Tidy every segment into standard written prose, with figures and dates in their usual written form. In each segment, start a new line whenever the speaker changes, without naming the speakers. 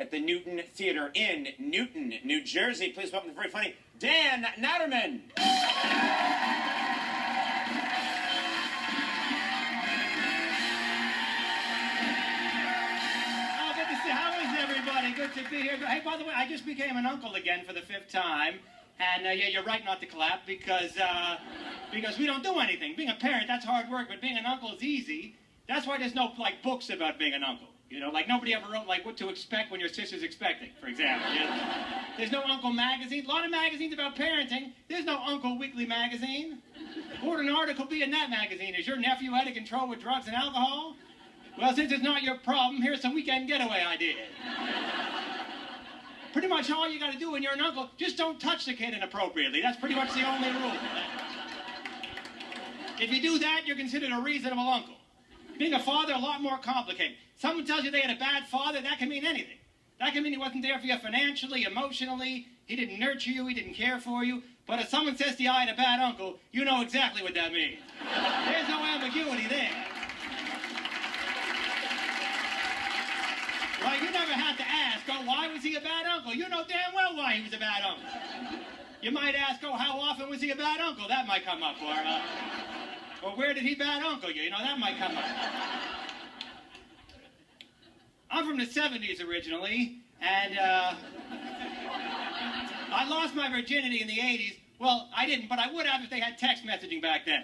at the Newton Theater in Newton, New Jersey. Please welcome the very funny Dan Natterman.
Oh, good to see you. How is everybody? Good to be here. Hey, by the way, I just became an uncle again for the 5th time. And yeah, you're right not to clap because we don't do anything. Being a parent, that's hard work, but being an uncle is easy. That's why there's no, like, books about being an uncle. You know, like, nobody ever wrote, like, what to expect when your sister's expecting, for example. You know? There's no Uncle magazine. A lot of magazines about parenting. There's no Uncle Weekly magazine. Or an article be in that magazine. Is your nephew out of control with drugs and alcohol? Well, since it's not your problem, here's some weekend getaway ideas. Pretty much all you got to do when you're an uncle, just don't touch the kid inappropriately. That's pretty much the only rule. If you do that, you're considered a reasonable uncle. Being a father, a lot more complicated. Someone tells you they had a bad father, that can mean anything. That can mean he wasn't there for you financially, emotionally, he didn't nurture you, he didn't care for you. But if someone says to you, I had a bad uncle, you know exactly what that means. There's no ambiguity there. Right, you never have to ask, oh, why was he a bad uncle? You know damn well why he was a bad uncle. You might ask, oh, how often was he a bad uncle? That might come up. Or where did he bad uncle you? You know, that might come up. I'm from the 70s originally, and I lost my virginity in the 80s. Well, I didn't, but I would have if they had text messaging back then.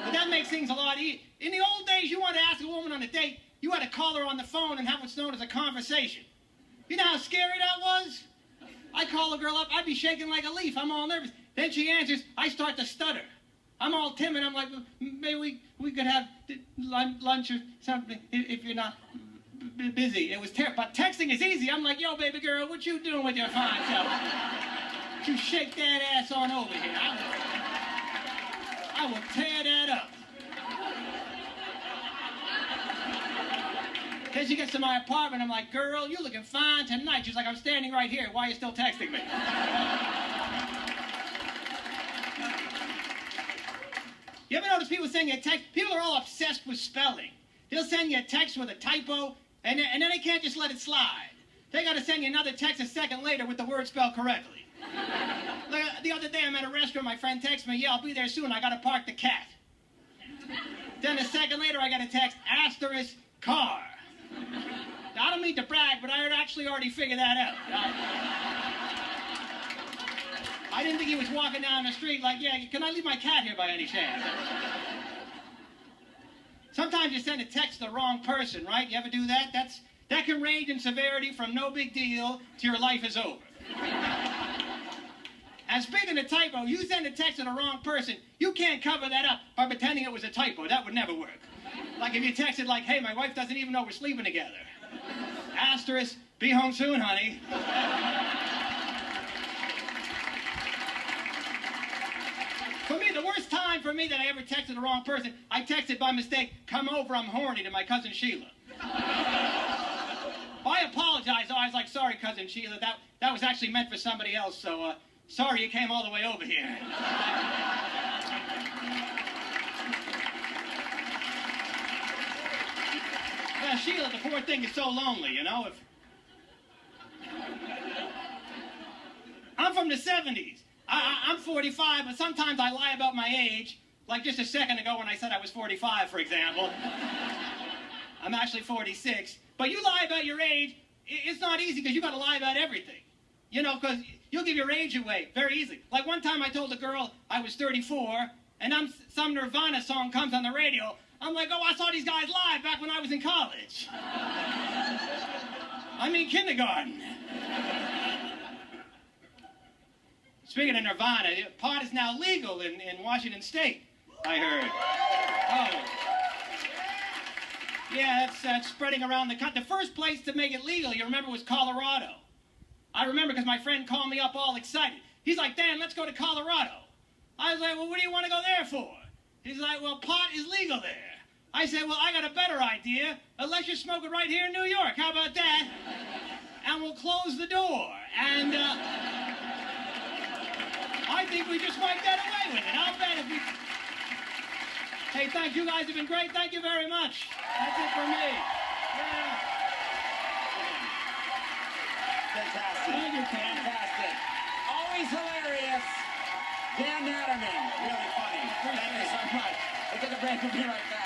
But that makes things a lot easier. In the old days, you wanted to ask a woman on a date, you had to call her on the phone and have what's known as a conversation. You know how scary that was? I call a girl up, I'd be shaking like a leaf. I'm all nervous. Then she answers, I start to stutter. I'm all timid. I'm like, well, maybe we could have lunch or something if you're not busy. It was terrible. But texting is easy. I'm like, yo, baby girl, what you doing with your fine self? You shake that ass on over here. I will tear that up. Then she gets to my apartment. I'm like, girl, you looking fine tonight. She's like, I'm standing right here. Why are you still texting me? You ever notice people sending you a text? People are all obsessed with spelling. They'll send you a text with a typo, and then they can't just let it slide. They got to send you another text a second later with the word spelled correctly. Like, the other day I'm at a restaurant, my friend texts me, yeah, I'll be there soon, I got to park the cat. Then a second later I got a text, asterisk, car. Now, I don't mean to brag, but I had actually already figured that out. I didn't think he was walking down the street like, yeah, can I leave my cat here by any chance? Sometimes you send a text to the wrong person, right? You ever do that? That can range in severity from no big deal to your life is over. And speaking of typo, you send a text to the wrong person, you can't cover that up by pretending it was a typo. That would never work. Like if you texted like, hey, my wife doesn't even know we're sleeping together. Asterisk, be home soon, honey. For me, the worst time for me that I ever texted the wrong person, I texted by mistake, come over, I'm horny, to my cousin Sheila. I apologize. I was like, sorry, cousin Sheila, that was actually meant for somebody else, so sorry you came all the way over here. Yeah, Sheila, the poor thing is so lonely, you know? I'm from the 70s. I'm 45, but sometimes I lie about my age. Like just a second ago when I said I was 45, for example. I'm actually 46. But you lie about your age, it's not easy because you got to lie about everything. You know, because you'll give your age away very easily. Like one time I told a girl I was 34, and some Nirvana song comes on the radio. I'm like, oh, I saw these guys live back when I was in college. I mean, kindergarten. Speaking of Nirvana, pot is now legal in Washington State, I heard. Oh. Yeah, that's spreading around the country. The first place to make it legal, you remember, was Colorado. I remember because my friend called me up all excited. He's like, Dan, let's go to Colorado. I was like, well, what do you want to go there for? He's like, well, pot is legal there. I said, well, I got a better idea. Let's just smoke it right here in New York. How about that? And we'll close the door. And I think we just might get away with it. I'll bet if we... Hey, thank you guys have been great. Thank you very much. That's it for me. Yeah.
Fantastic.
Thank you, Ken.
Fantastic. Always hilarious. Dan Natterman. Really funny. Thank you so much. We'll take a break. We'll be right back.